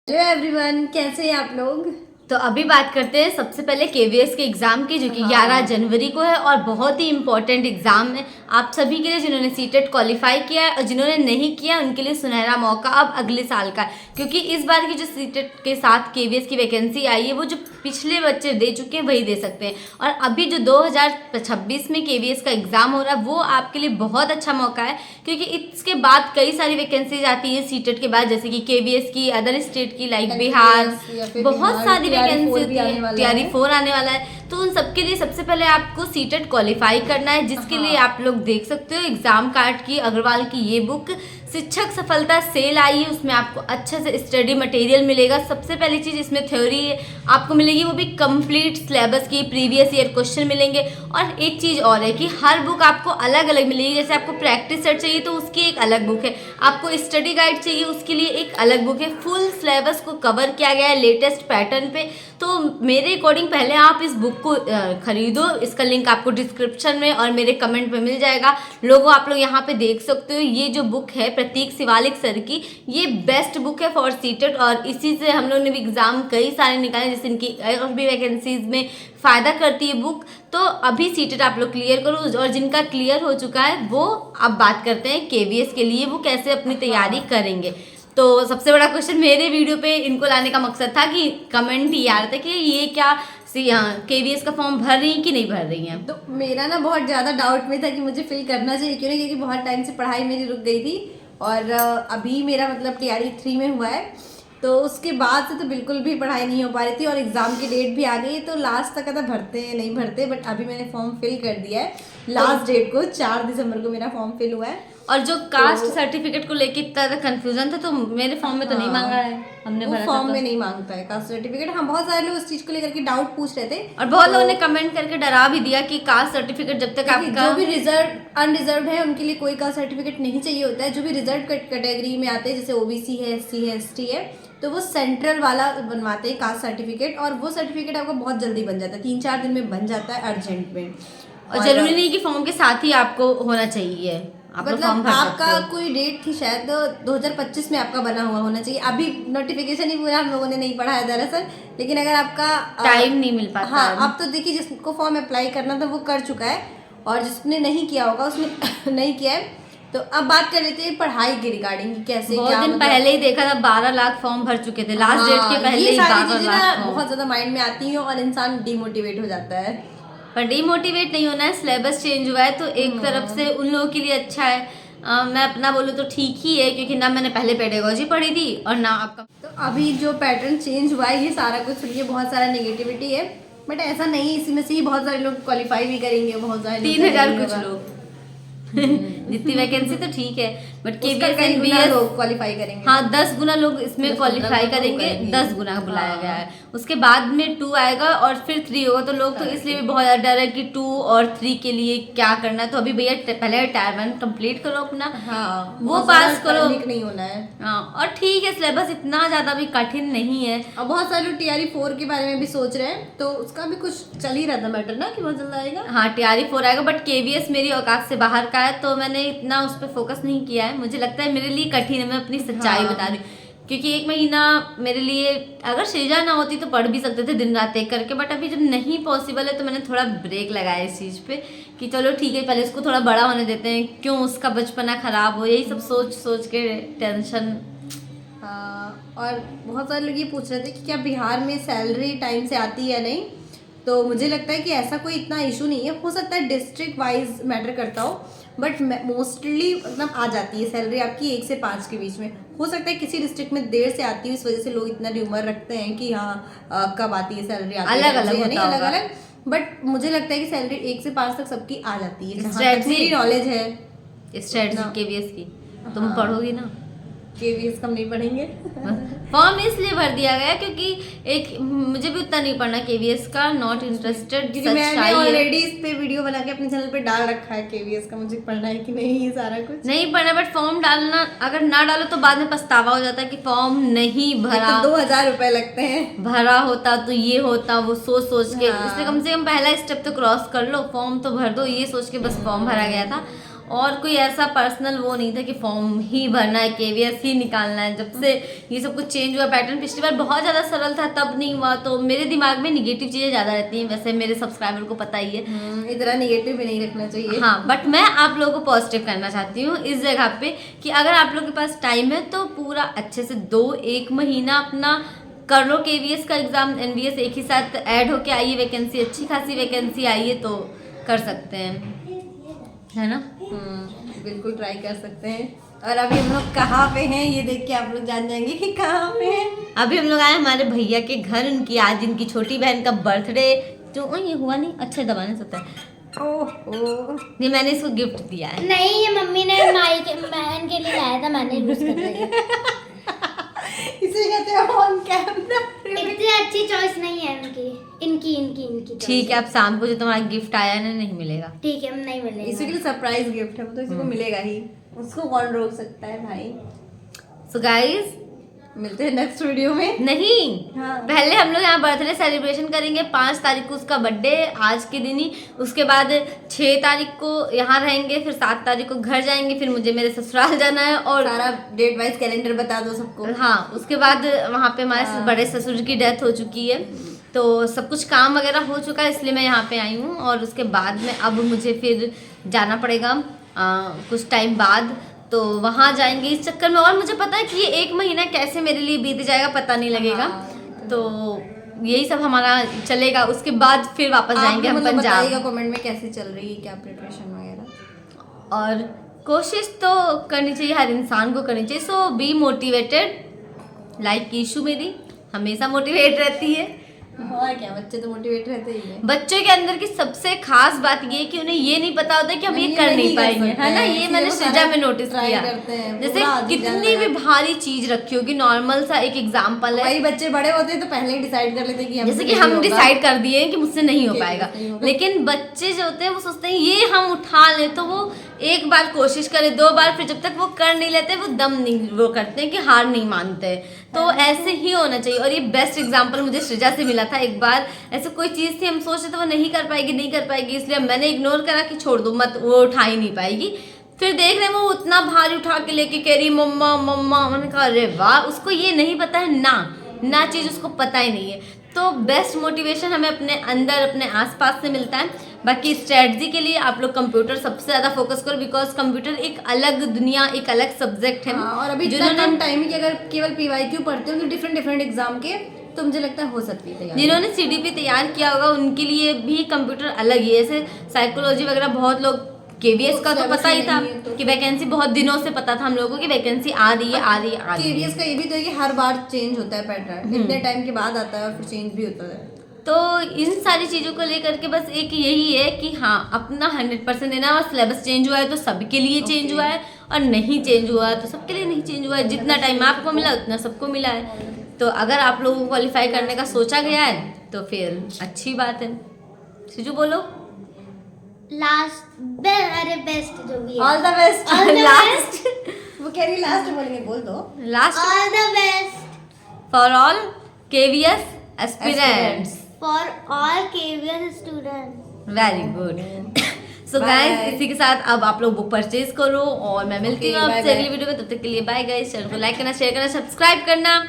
Hello everyone, कैसे हैं आप लोग। तो अभी बात करते हैं सबसे पहले केवीएस के एग्ज़ाम की, जो कि 11 जनवरी को है और बहुत ही इम्पोर्टेंट एग्ज़ाम है आप सभी के लिए, जिन्होंने सीटेट क्वालिफाई किया है और जिन्होंने नहीं किया उनके लिए सुनहरा मौका अब अगले साल का है। क्योंकि इस बार की जो सीटेट के साथ केवीएस की वैकेंसी आई है वो जो पिछले बच्चे दे चुके हैं वही दे सकते हैं। और अभी जो 2026 में केवीएस का एग्ज़ाम हो रहा है वो आपके लिए बहुत अच्छा मौका है, क्योंकि इसके बाद कई सारी वैकेंसीज आती है सीटेट के बाद, जैसे कि केवीएस की, अदर स्टेट की लाइक बिहार, बहुत सारी वैकेंसी होती है, टीआरई 4 आने वाला है। तो उन सबके लिए सबसे पहले आपको सीटेट क्वालिफाई करना है, जिसके लिए आप लोग देख सकते हो एग्जाम कार्ड की अग्रवाल की ये बुक शिक्षक सफलता सेल आई है। उसमें आपको अच्छे से स्टडी मटेरियल मिलेगा। सबसे पहली चीज़ इसमें थ्योरी आपको मिलेगी, वो भी कंप्लीट सिलेबस की, प्रीवियस ईयर क्वेश्चन मिलेंगे। और एक चीज़ और है कि हर बुक आपको अलग अलग मिलेगी। जैसे आपको प्रैक्टिस सेट चाहिए तो उसकी एक अलग बुक है, आपको स्टडी गाइड चाहिए उसके लिए एक अलग बुक है। फुल सिलेबस को कवर किया गया है लेटेस्ट पैटर्न पे। तो मेरे अकॉर्डिंग पहले आप इस बुक को खरीदो। इसका लिंक आपको डिस्क्रिप्शन में और मेरे कमेंट पे मिल जाएगा। लोगों आप लोग यहाँ पे देख सकते हो, ये जो बुक है प्रतीक शिवालिक सर की, ये बेस्ट बुक है फॉर सीटेट और इसी से हम लोग ने भी एग्जाम कई सारे निकाले, जैसे इनकी और भी वैकेंसीज में फ़ायदा करती है बुक। तो अभी सीटेट आप लोग क्लियर करो, और जिनका क्लियर हो चुका है वो अब बात करते हैं केवीएस के लिए वो कैसे अपनी तैयारी करेंगे। तो सबसे बड़ा क्वेश्चन मेरे वीडियो पे इनको लाने का मकसद था कि कमेंट ही आ रहा था कि ये क्या केवीएस का फॉर्म भर रही हैं कि नहीं भर रही हैं। तो मेरा ना बहुत ज़्यादा डाउट में था कि मुझे फिल करना चाहिए क्यों नहीं, क्योंकि बहुत टाइम से पढ़ाई मेरी रुक गई थी और अभी मेरा मतलब टीआरई 3 में हुआ है। तो उसके बाद से तो बिल्कुल भी पढ़ाई नहीं हो पा रही थी और एग्ज़ाम की डेट भी आ गई। तो लास्ट तक था भरते हैं नहीं भरते, बट अभी मैंने फॉर्म फिल कर दिया है। लास्ट डेट को 4 दिसंबर को मेरा फॉर्म फिल हुआ है। और जो कास्ट सर्टिफिकेट को लेके इतना कंफ्यूजन था, तो मेरे फॉर्म में तो नहीं मांगा है, हमने भरा था फॉर्म तो। में नहीं मांगता है कास्ट सर्टिफिकेट। हाँ, बहुत सारे लोग इस चीज़ को लेकर के डाउट पूछ रहे थे और बहुत लोगों ने कमेंट करके डरा भी दिया कि कास्ट सर्टिफिकेट जब तक आपका जो भी रिजर्व अनरिजर्व है उनके लिए कोई कास्ट सर्टिफिकेट नहीं चाहिए होता है। जो भी रिजर्व कैटेगरी में आते हैं, जैसे ओबीसी है, एससी है, एसटी है, तो वो सेंट्रल वाला बनवाते हैं कास्ट सर्टिफिकेट और वो सर्टिफिकेट आपका बहुत जल्दी बन जाता है, 3-4 दिन में बन जाता है अर्जेंट में। और जरूरी नहीं कि फॉर्म के साथ ही आपको होना चाहिए, मतलब आपका कोई डेट थी शायद 2025 में आपका बना हुआ होना चाहिए। अभी नोटिफिकेशन ही पूरा हम लोगों ने नहीं पढ़ा है दरअसल, लेकिन अगर आपका टाइम नहीं मिल पाता। हाँ, अब तो देखिए जिसको फॉर्म अप्लाई करना था वो कर चुका है और जिसने नहीं किया होगा उसने नहीं किया है। तो अब बात कर लेते हैं पढ़ाई के रिगार्डिंग कैसे बहुत क्या, दिन मतलब पहले ही देखा था 12 लाख फॉर्म भर चुके थे लास्ट डेट के पहले ही। 12 लाख बहुत ज्यादा माइंड में आती है और इंसान डिमोटिवेट हो जाता है। पर डिमोटिवेट नहीं होना है, सिलेबस चेंज हुआ है तो एक तरफ से उन लोगों के लिए अच्छा है। मैं अपना बोलूँ तो ठीक ही है, क्योंकि ना मैंने पहले पेडागोजी पढ़ी थी और ना आपका। तो अभी जो पैटर्न चेंज हुआ है ये सारा कुछ सुनिए, बहुत सारा नेगेटिविटी है, बट ऐसा नहीं, इसमें से ही बहुत सारे लोग क्वालिफाई भी करेंगे, बहुत सारे 3000 कुछ लोग जितनी वैकेंसी तो ठीक है, बट केवीएस लोग क्वालिफाई करेंगे। हाँ, 10 गुना लोग इसमें क्वालिफाई करेंगे, 10 गुना बुलाया गया है। उसके बाद में 2 आएगा और फिर 3 होगा। तो लोग तो इसलिए भी बहुत ज़्यादा डर है कि 2 और 3 के लिए क्या करना है। तो अभी भैया पहले रिटायरमेंट कंप्लीट करो अपना, हाँ, वो पास करो, नहीं होना है। हाँ, और ठीक है, सिलेबस इतना ज़्यादा भी कठिन नहीं है। और बहुत सारे लोग टीआरई 4 के बारे में भी सोच रहे हैं, तो उसका भी कुछ चल ही रहा था मैटर ना कि बहुत जल्द आएगा। हाँ, टीआरई 4 आएगा, बट केवीएस मेरी औकात से बाहर का है तो मैंने इतना उस पर फोकस नहीं किया है। मुझे लगता है मेरे लिए कठिन है, मैं अपनी सच्चाई बता रही हूँ। क्योंकि 1 महीना मेरे लिए, अगर सृजा ना होती तो पढ़ भी सकते थे दिन रात एक करके, बट अभी जब नहीं पॉसिबल है तो मैंने थोड़ा ब्रेक लगाया इस चीज़ पे कि चलो ठीक है, पहले इसको थोड़ा बड़ा होने देते हैं, क्यों उसका बचपना खराब हो, यही सब सोच सोच के टेंशन। और बहुत सारे लोग ये पूछ रहे थे कि क्या बिहार में सैलरी टाइम से आती है या नहीं। तो मुझे लगता है कि ऐसा कोई इतना इशू नहीं है, हो सकता है डिस्ट्रिक्ट वाइज मैटर करता हो, बट मोस्टली मतलब आ जाती है सैलरी आपकी 1 से 5 के बीच में। हो सकता है किसी डिस्ट्रिक्ट में देर से आती है, इस वजह से लोग इतना र्यूमर रखते हैं कि हाँ कब आती है सैलरी, अलग अलग, बट मुझे लगता है कि सैलरी 1 से 5 तक सबकी आ जाती है, जहाँ तक मेरी नॉलेज है। स्ट्रेटजी केवीएस की तुम पढ़ोगी ना, केवीएस कम नहीं पढ़ेंगे। फॉर्म इसलिए भर दिया गया क्योंकि एक मुझे भी उतना नहीं पढ़ना केवीएस का, नॉट इंटरेस्टेड। क्योंकि मैंने ऑलरेडी इस पे वीडियो बना के अपने चैनल पे डाल रखा है केवीएस का, मुझे पढ़ना है कि नहीं ये सारा कुछ नहीं पढ़ना। बट फॉर्म डालना, अगर ना डालो तो बाद में पछतावा हो जाता है कि फॉर्म नहीं भरा, तो 2000 रुपए लगते हैं, भरा होता तो ये होता, वो सोच सोच के। इसलिए कम से कम पहला स्टेप तो क्रॉस कर लो, फॉर्म तो भर दो, ये सोच के बस फॉर्म भरा गया था। और कोई ऐसा पर्सनल वो नहीं था कि फॉर्म ही भरना है, KVS ही निकालना है। जब से ये सब कुछ चेंज हुआ पैटर्न, पिछली बार बहुत ज़्यादा सरल था तब नहीं हुआ, तो मेरे दिमाग में निगेटिव चीज़ें ज़्यादा रहती हैं, वैसे मेरे सब्सक्राइबर को पता ही है। इतना निगेटिव भी नहीं रखना चाहिए। हाँ, बट मैं आप लोगों को पॉजिटिव करना चाहती हूँ इस जगह पे कि अगर आप लोगों के पास टाइम है तो पूरा अच्छे से 2-1 महीना अपना कर लो KVS का एग्ज़ाम, NVS एक ही साथ ऐड होके आई है, वैकेंसी अच्छी खासी वैकेंसी आई है, तो कर सकते हैं, है ना? बिल्कुल ट्राई कर सकते हैं। और अभी हम लोग कहाँ पे हैं ये देख के आप लोग जान जाएंगे कि कहाँ पे हैं। अभी हम लोग आए हमारे भैया के घर, उनकी आज इनकी छोटी बहन का बर्थडे, जो ये हुआ नहीं, अच्छे दबाने से होता है। ओह, ये मैंने इसको गिफ्ट दिया है। नहीं, ये मम्मी ने माई के बहन के लिए लाया था, मैंने यूज कर लिया। इसे कहते हैं ऑन कैमरा। इतनी अच्छी चॉइस नहीं है इनकी ठीक है, अब शाम को जो तुम्हारा गिफ्ट आया है ना नहीं मिलेगा। ठीक है, नहीं मिलेगा। इसी के लिए सरप्राइज गिफ्ट है, वो तो इसी को मिलेगा ही, उसको कौन रोक सकता है भाई। सो गाइस, मिलते हैं नेक्स्ट वीडियो में। नहीं, हाँ। पहले हम लोग यहाँ बर्थडे सेलिब्रेशन करेंगे, 5 तारीख को उसका बर्थडे, आज के दिन ही। उसके बाद 6 तारीख को यहाँ रहेंगे, फिर 7 तारीख को घर जाएंगे, फिर मुझे मेरे ससुराल जाना है। और सारा डेट वाइज कैलेंडर बता दो सबको। हाँ, उसके बाद वहाँ पे हमारे हाँ। बड़े ससुर की डेथ हो चुकी है, तो सब कुछ काम वगैरह हो चुका है, इसलिए मैं यहाँ पे आई हूँ। और उसके बाद में अब मुझे फिर जाना पड़ेगा कुछ टाइम बाद, तो वहाँ जाएंगे इस चक्कर में। और मुझे पता है कि ये 1 महीना कैसे मेरे लिए बीत जाएगा पता नहीं लगेगा। हाँ। तो यही सब हमारा चलेगा, उसके बाद फिर वापस जाएंगे हम पंजाब। बताइएगा कमेंट में कैसी चल रही है, क्या प्रिपरेशन वगैरह। और कोशिश तो करनी चाहिए, हर इंसान को करनी चाहिए। सो बी मोटिवेटेड, लाइक ईशू मेरी हमेशा मोटिवेट रहती है। और क्या, बच्चे तो मोटिवेट रहते ही है। बच्चों के अंदर की सबसे खास बात ये है कि उन्हें ये नहीं पता होता कि हम ये कर नहीं पाएंगे, है ना? ये मैंने सृजा में नोटिस किया। जैसे कितनी भी भारी चीज रखी होगी, नॉर्मल सा एक एग्जांपल है, वही बच्चे बड़े होते हैं तो पहले ही डिसाइड कर लेते हैं कि जैसे कि हम डिसाइड कर दिए कि मुझसे नहीं हो कि पाएगा, नहीं होगा। लेकिन बच्चे जो होते हैं वो सोचते हैं ये हम उठा लें, तो वो एक बार कोशिश करें, 2 बार, फिर जब तक वो कर नहीं लेते वो दम नहीं वो करते हैं कि हार नहीं मानते। तो ऐसे ही होना चाहिए। और ये बेस्ट एग्जांपल मुझे सृजा से मिला था। एक बार ऐसे कोई चीज़ थी, हम सोच रहे थे वो नहीं कर पाएगी, इसलिए मैंने इग्नोर करा कि छोड़ दो मत, वो उठा ही नहीं पाएगी। फिर देख रहे वो उतना भारी उठा के लेके कह रही मम्मा मम्मा, मैंने कहा अरे वाह, उसको ये नहीं पता है ना चीज़ उसको पता ही नहीं है। तो बेस्ट मोटिवेशन हमें अपने अंदर, अपने आसपास से मिलता है। बाकी स्ट्रेटजी के लिए आप लोग कंप्यूटर सबसे ज़्यादा फोकस करो, बिकॉज कंप्यूटर एक अलग दुनिया, एक अलग सब्जेक्ट है। हाँ, और अभी इतना कम टाइम है कि अगर केवल PYQ पढ़ते हो तो डिफरेंट एग्जाम के, तो मुझे लगता है हो सकती है तैयारी। जिन्होंने CDP तैयार किया होगा उनके लिए भी कंप्यूटर अलग ही है। जैसे साइकोलॉजी वगैरह बहुत लोग, KVS का तो पता ही था कि वैकेंसी बहुत दिनों से पता था हम लोगों को कि वैकेंसी आ रही है। KVS का ये भी तो है कि हर बार चेंज होता है पैटर्न, इतने टाइम के बाद आता है और फिर चेंज भी होता है। तो इन सारी चीज़ों को लेकर के बस एक यही है कि हाँ, अपना 100% देना। और सिलेबस चेंज हुआ है तो सबके लिए चेंज हुआ है, और नहीं चेंज हुआ है तो सबके लिए नहीं चेंज हुआ है। जितना टाइम आपको मिला उतना सबको मिला है। तो अगर आप लोगों को क्वालिफाई करने का सोचा गया है तो फिर अच्छी बात है। सिजू बोलो अरे बेस्ट जो भी है, all the best. All the last वो कह रही लास्ट बोलेंगे, बोल दो। Last all the best for all KVS aspirants. For all KVS students. Very good. So Bye. Guys, इसी के साथ अब आप लोग बुक परचेज करो, और मैं मिलती हूँ Okay, आपसे bye, अगली वीडियो में। तब तक के लिए बाय गाइस। चैनल को लाइक करना, शेयर करना, सब्सक्राइब करना।